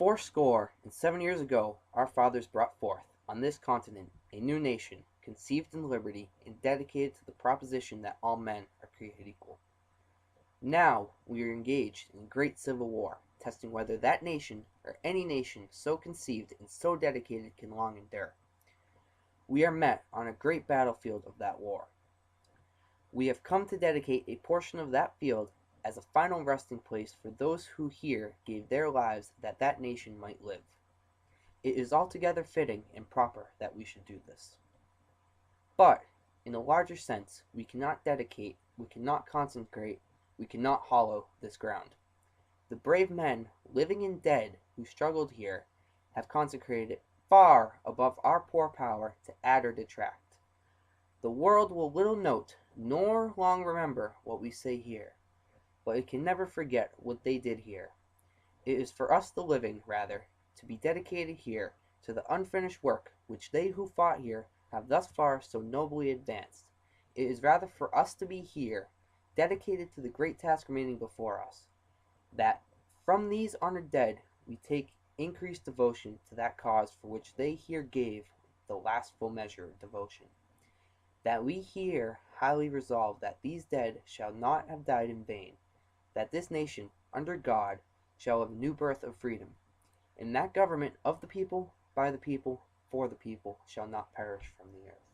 Fourscore and 7 years ago our fathers brought forth on this continent a new nation, conceived in liberty and dedicated to the proposition that all men are created equal. Now we are engaged in a great civil war, testing whether that nation or any nation so conceived and so dedicated can long endure. We are met on a great battlefield of that war. We have come to dedicate a portion of that field as a final resting place for those who here gave their lives that that nation might live. It is altogether fitting and proper that we should do this. But, in a larger sense, we cannot dedicate, we cannot consecrate, we cannot hallow this ground. The brave men, living and dead, who struggled here, have consecrated it far above our poor power to add or detract. The world will little note, nor long remember what we say here, but it can never forget what they did here. It is for us the living, rather, to be dedicated here to the unfinished work which they who fought here have thus far so nobly advanced. It is rather for us to be here, dedicated to the great task remaining before us, that from these honored dead we take increased devotion to that cause for which they here gave the last full measure of devotion. That we here highly resolve that these dead shall not have died in vain, that this nation, under God, shall have a new birth of freedom, and that government of the people, by the people, for the people, shall not perish from the earth.